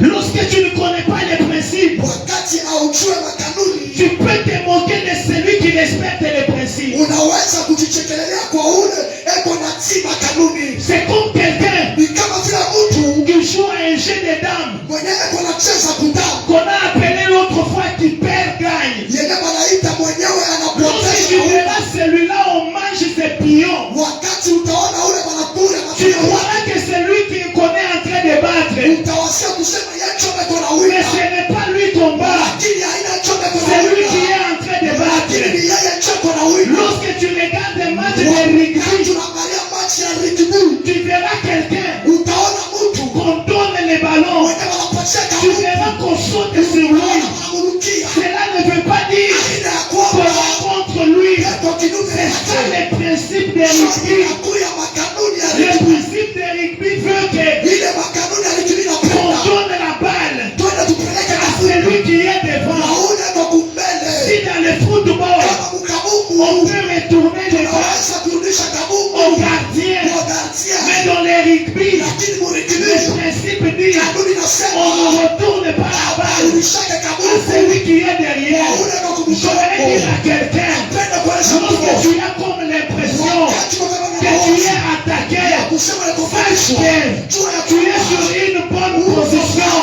Lorsque tu ne connais pas les principes, Wakati aujue makanuni, tu peux te moquer de celui qui respecte les principes. unaweza kujichekelelea kwa ule eko na ti makanuni. C'est comme quelqu'un Ni kama vile mtu qui joue à un jeu de dames mwenye eko nacheza kudamu, qu'on a appelé l'autre fois qui perd gagne. yenye wanaita mwenyewe Lorsque anapoteza tu na ule. verras celui-là, on mange ses pions. Wakati utaona ule manakule Tu croiras que c'est lui qui connaît en train de battre. utawasia kusema yeye chome kona Mais wina, ce n'est pas lui qu'on bat. lakini haina chome kona C'est lui qui wina, est en train de lakini battre. ni yeye chome kona wina. Lorsque tu regardes le match de Wakati rugby, tunaangalia machi ya rugby, tu verras quelqu'un utaona mtu qu'on donne les ballons. mwenye wanapatia Tu kamu, verras qu'on saute sur lui. wanamurukia. Cela ne veut pas dire Haina ya qu'on kwamba va contre lui. eko kinyume C'est ça yake. le principe de Sio rugby. inakuu ya makanuni ya Le rugby. principe de rugby veut que Ile makanuni ya rugby on inapenda donne la balle twende tupeleke à kafu celui qui est na devant. ule ndo kumbele. Si dans le football, Kama on mkamungu peut retourner les balles unaweza kurudisha au kamungu gardien. kwa gardien, Mais dans les rugby, lakini le murikibisho principe dit kanuni on inasema ne retourne pas la balle urudishake à kamungu celui qui est derrière. ule ndo Je voudrais dire kumshoko. à quelqu'un, Penda kueleza lorsque mtu tu as comme l'impression wakati wa kama que tu maovu es attaqué, kusema ile sache kufundishwa que jua ya tu es sur une bonne position.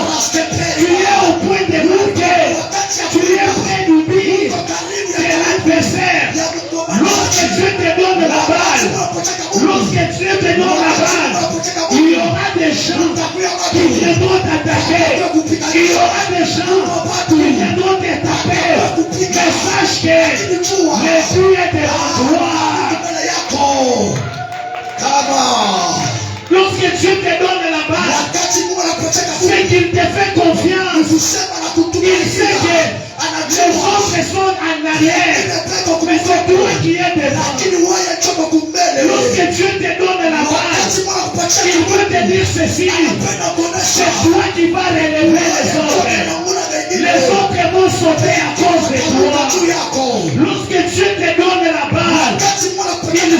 Tu es au point de marquer. Tu es près d'oublier c'est l'adversaire. Lorsque Dieu te donne la balle, lorsque Dieu te donne la balle, il y aura des gens qui viendront t'attaquer. Il y aura des gens qui viendront te taper. Mais sache que le but est devant toi. Lorsque Dieu te donne la balle, c'est qu'il te fait confiance. Il sait que les autres sont en arrière, mais c'est toi qui es devant. Lorsque Dieu te donne la balle, il veut te dire ceci: c'est toi qui vas relever les autres. Les autres vont sauter à cause de toi. Lorsque Dieu te donne la balle, il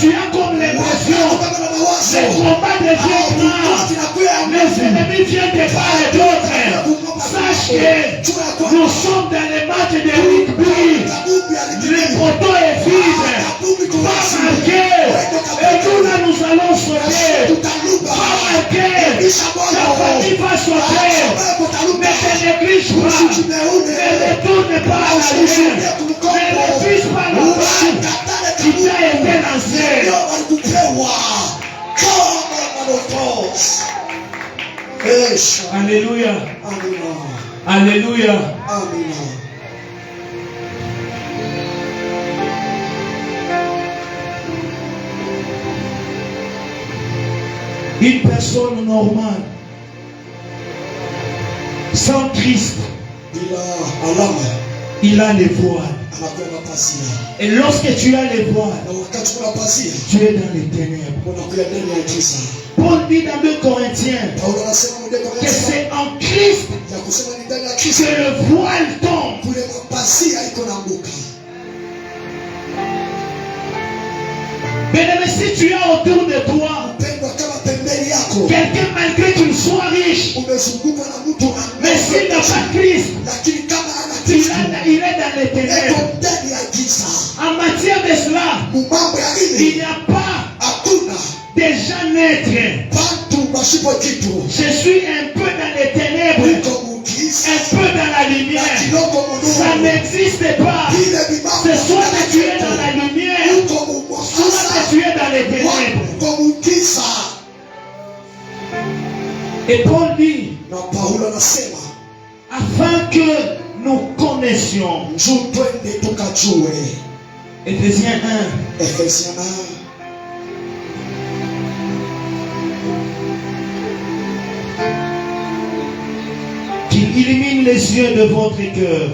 tu as comme l'impression, le combat devient grand, les ennemis viennent de part et d'autre. Sache que nous sommes dans les matchs de rugby. Le poteau est vide, pas marqué. Et nous là, nous allons sauter. Pas marqué. La famille va sauter. Mais ne néglige pas. Ne retourne pas à l'arrière. Ne refuse pas la balle qui t'a été lancée. Alléluia. Alléluia. Une personne normale, sans Christ, il a les voiles. Et lorsque tu as les voiles, tu es dans les ténèbres. Paul dit dans 2 Corinthiens que c'est en Christ que le voile tombe. Bien-aimé, si tu as autour de toi quelqu'un, malgré qu'il soit riche, mais s'il n'a pas Christ, il est dans les ténèbres. En matière de cela, il n'y a pas de gens naître. Je suis un peu dans les ténèbres, un peu dans la lumière. Ça n'existe pas. C'est soit que tu es dans la lumière, soit que tu es dans les ténèbres. Et Paul dit, afin que nous connaissions. Éphésiens 1. Qu'il illumine les yeux de votre cœur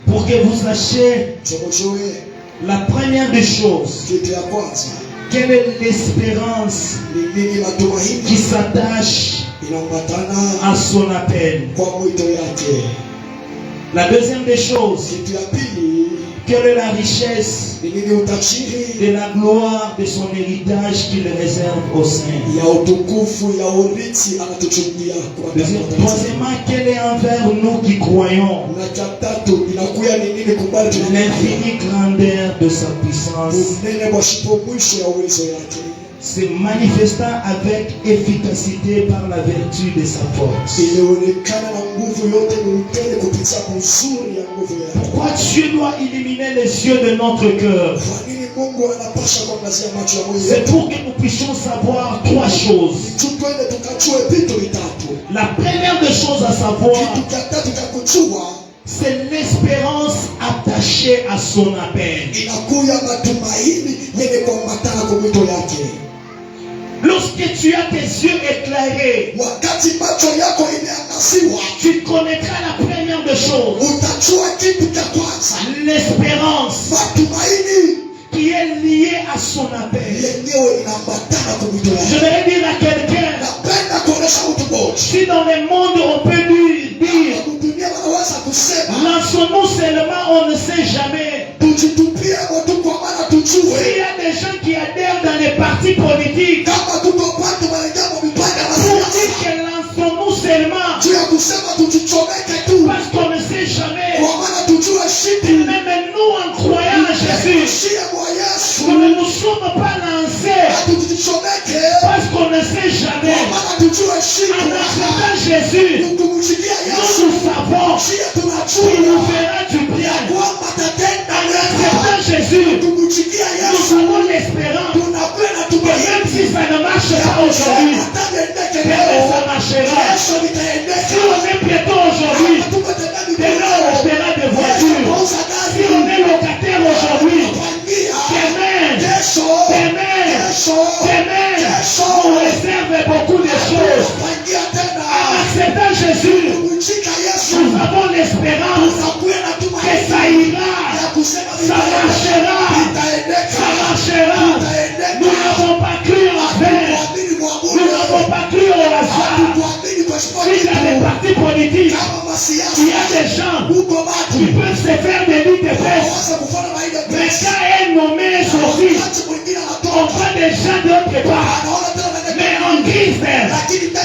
pour que vous sachiez la première des choses. Quelle est l'espérance qui s'attache à son appel? La deuxième des choses, quelle est la richesse de la gloire de son héritage qu'il réserve aux saints? Troisièmement, quelle est envers nous qui croyons l'infinie grandeur de sa puissance, se manifestant avec efficacité par la vertu de sa force. Pourquoi Dieu doit illuminer les yeux de notre cœur? C'est pour que nous puissions savoir 3 choses. La première des choses à savoir, c'est l'espérance attachée à son appel. Lorsque tu as tes yeux éclairés, tu connaîtras la première des choses, l'espérance qui est liée à son appel. Je vais dire à quelqu'un, si dans le monde on peut lui dire, lançons-nous seulement, on ne sait jamais. S'il y a des gens qui adhèrent dans les partis politiques pour dire que lançons-nous seulement parce qu'on ne sait jamais, même nous en croyant en Jésus, nous ne nous sommes pas lancés parce qu'on ne sait jamais. En acceptant Jésus, nous savons qu'il nous fera du bien. En acceptant Jésus, nous avons l'espérance que même si ça ne marche pas aujourd'hui, ça marchera. Si on est piéton aujourd'hui, demain on fera des voitures. Si on est locataire aujourd'hui, demain, on réserve beaucoup de choses. En acceptant Jésus, nous avons l'espérance que ça ira, ça marchera. Nous n'avons pas cru en vain, nous n'avons pas cru au hasard, Si dans les partis politiques, il y a des gens qui peuvent se faire des lits de fesses. Mais quand un nommé est sorti, on prend des gens d'autre part. Mais en Christ,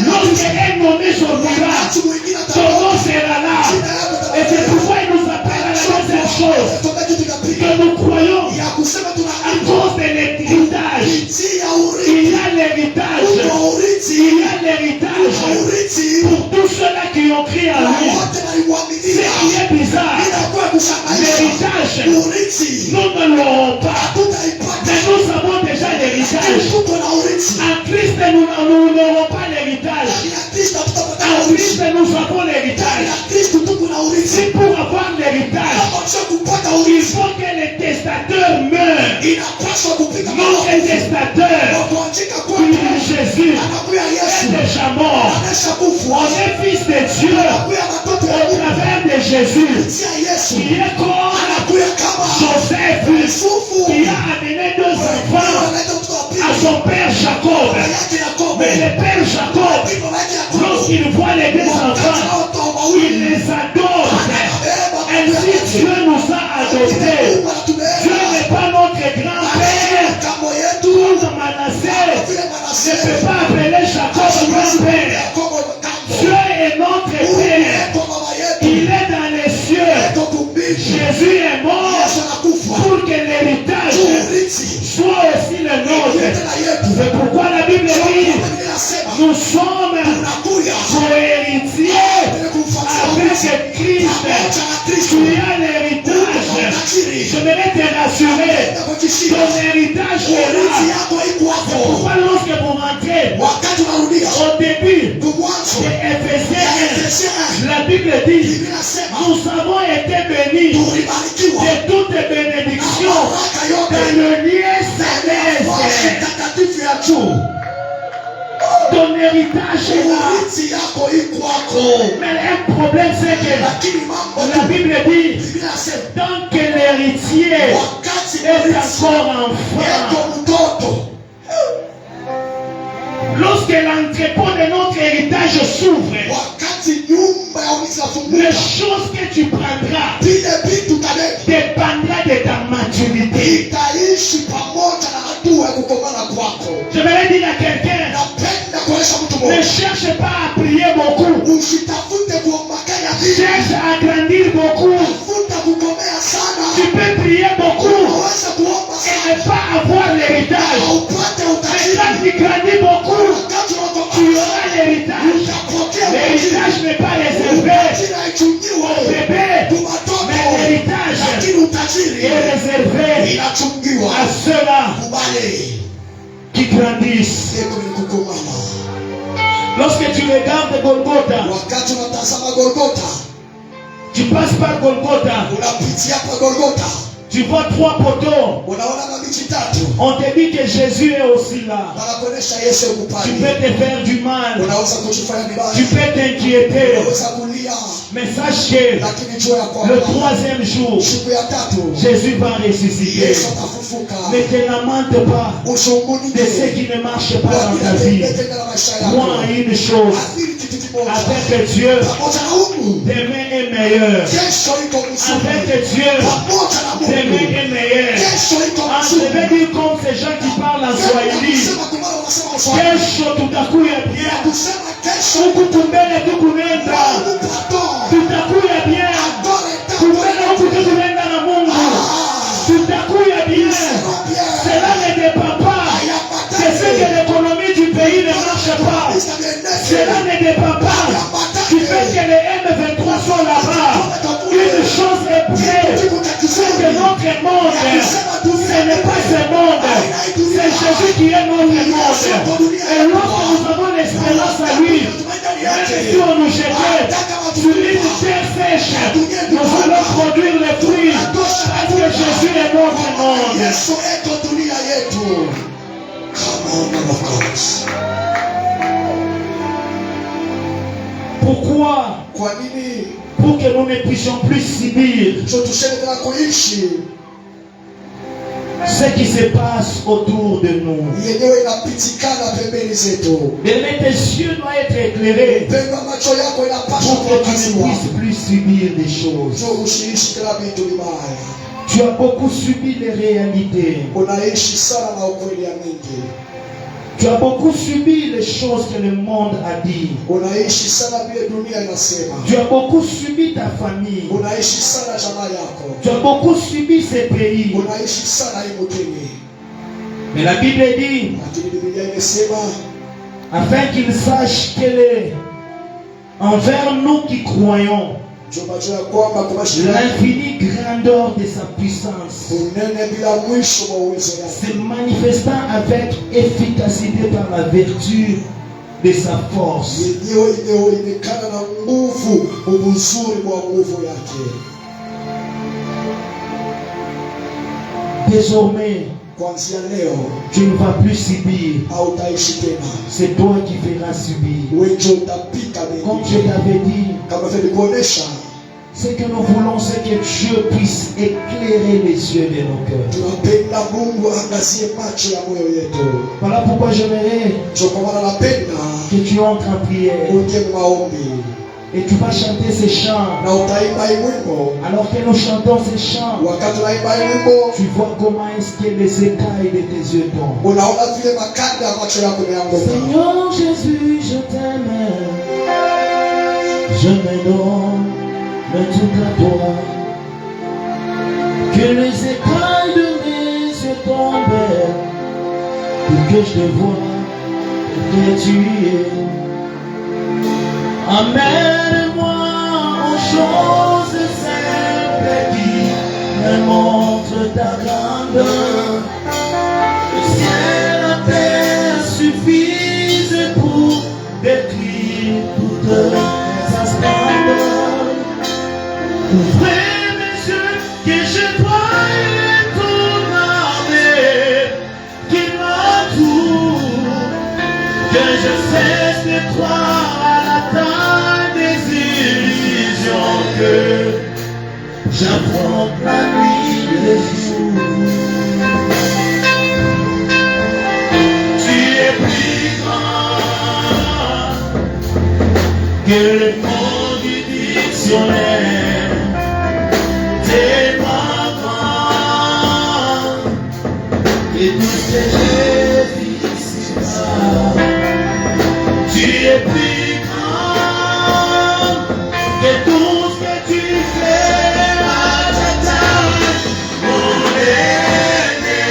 lorsqu'un nommé sortira, son nom sera là. Et c'est pourquoi il nous appelle à la deuxième chose. Que nous croyons à cause de l'héritage. Il y a l'héritage. Il y a l'héritage pour tous ceux-là qui ont crié à lui. Ce qui est bizarre, l'héritage, nous ne l'aurons pas. Mais nous avons déjà l'héritage. En Christ, nous n'aurons pas l'héritage. En Christ, nous avons l'héritage. Si pour avoir l'héritage, il faut que le testateur meure. Non, le testateur, qui est Jésus, est déjà mort. On est fils de Dieu au travers de Jésus, qui est comme Joseph, qui a amené deux enfants à son père Jacob. Mais le père Jacob, lorsqu'il voit les deux enfants, il les adore. Ainsi Dieu nous a adoptés. Dieu n'est pas notre grand-père. Comme Manassé ne peut pas appeler Jacob grand-père. Dieu est notre Père. Il est dans les cieux. Jésus est mort pour que l'héritage soit aussi le nôtre. C'est pourquoi la Bible dit, nous sommes co-héritiers avec Christ. Tu as l'héritage. Je vais te rassurer. Ton héritage est là. C'est pourquoi lorsque vous rentrez au début de Éphésiens 1, la Bible dit, nous avons été bénis de toutes les bénédictions dans le lieu céleste. Ton héritage est là. Mais un problème, c'est que la Bible dit, tant que l'héritier est encore enfant, lorsque l'entrepôt de notre héritage s'ouvre, les choses que tu prendras dépendra de ta maturité. Je vais dire à quelqu'un, ne cherche pas à prier beaucoup. Cherche à grandir beaucoup. Tu peux prier beaucoup et ne pas avoir l'héritage. Mais quand tu grandis beaucoup, tu auras l'héritage. L'héritage n'est pas réservé au bébé, mais l'héritage est réservé à ceux-là qui grandissent. Lorsque tu regardes Golgotha, tu passes par Golgotha, tu vois trois poteaux. On te dit que Jésus est aussi là. Tu peux te faire du mal. Tu peux t'inquiéter. Mais sache que le troisième jour, Jésus va ressusciter. Ne te lamente pas de ce qui ne marche pas dans ta vie. Crois en une chose. Avec Dieu, demain est meilleur. Avec Dieu, demain est meilleur. Je vais dire comme ces gens qui parlent en Swahili. Kesho tutakuya bien. Huku kumbele tukunenda. Tutakuya bien. Kumbele huku tukunenda na Mungu. Tutakuya bien. Cela ne dépend pas de ce que l'économie du pays ne marche pas. Cela ne dépend pas du fait que les M23 sont là-bas. Une chose est vraie, c'est que notre monde, ce n'est pas ce monde, c'est Jésus qui est notre monde. Et lorsque nous avons l'espérance à lui, même si on nous jetait sur une terre sèche, nous allons produire les fruits parce que Jésus est notre monde. Pourquoi? Pour que nous ne puissions plus subir ce qui se passe autour de nous. yenyewe inapitikana pembeni zetu. Mais tes yeux doivent être éclairés Mpendwa, macho yako inapaswa pour que tu ne kuangaziwa puisses plus subir des choses. ndio usiishi kila vitu vibaya. Tu as beaucoup subi les réalités. Unaishi sana na ukweli ya mingi. Tu as beaucoup subi les choses que le monde a dit. Unaishi sana vile dunia inasema. Tu as beaucoup subi ta famille. Unaishi sana jamaa yako. Tu as beaucoup subi ces pays. Unaishi sana hii mgeni. Mais la Bible dit, Lakini Biblia imesema afin qu'ils sachent qu'elle est envers nous qui croyons tunajua kwamba kwa mashirika l'infinie grandeur de sa puissance, unene bila mwisho wa uwezo se wake, manifestant avec efficacité par la vertu de sa force. yenyewe inaonekana na nguvu, uzuri wa nguvu yake. Désormais, Kuanzia leo tu ne vas plus subir. hautaishi tena, C'est toi qui verras subir. wewe ndio utapika Comme je mengi. t'avais dit, Kama vile kuonesha, ce que nous voulons, c'est que Dieu puisse éclairer les yeux de nos cœurs. tunapenda Mungu angazie macho ya moyo yetu. Voilà pourquoi j'aimerais Ndio kwa maana napenda que tu entres en prière uje maombi et tu vas chanter ces chants. na utaimba hii wimbo. Alors que nous chantons ces chants, Wakati unaimba hii wimbo, tu vois comment est-ce que les écailles de tes yeux tombent. unaona vile makanda ya macho yako yameanguka. Seigneur Jésus, je t'aime, je me donne tout à toi. Que les écailles de mes yeux tombent, pour que je te voie, que tu es. Amène-moi aux choses simples qui me montrent ta grandeur. Le ciel, la terre suffisent pour décrire toute sa splendeur. Ouvrez mes yeux, que je voie ton armée qui m'entoure, que je cesse de croire à la taille des illusions, que j'affronte la nuit et le jour. Tu es plus grand que le mot du dictionnaire. T'es pas grand et tout ce que j'ai vu ici-bas. Tu es plus grand que tout ce que tu fais à ta taille, mon aîné.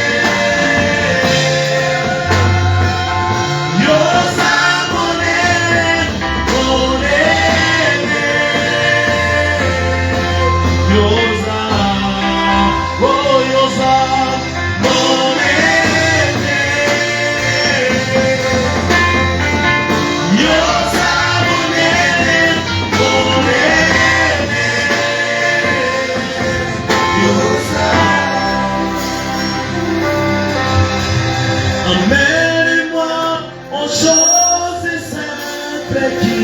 Yosa, mon aîné, mon aîné. Yosa, oh Yosa, mon aîné. Yosa, mon aîné, mon aîné. Yosa. Emmène-moi aux choses simples qui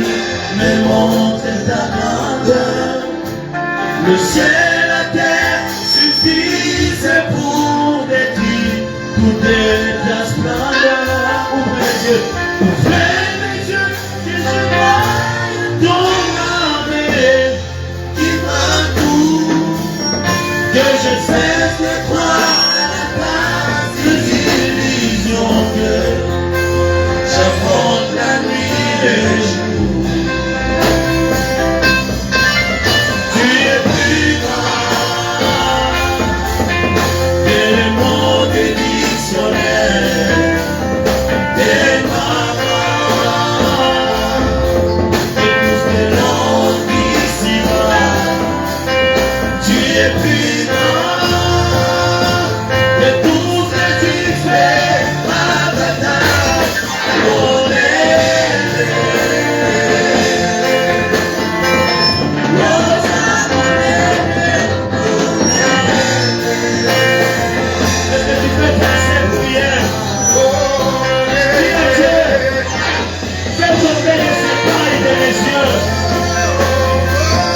me montrent ta grandeur. Le ciel, la terre suffisent pour décrire toute ta splendeur. Ouvrez les yeux, ouvrez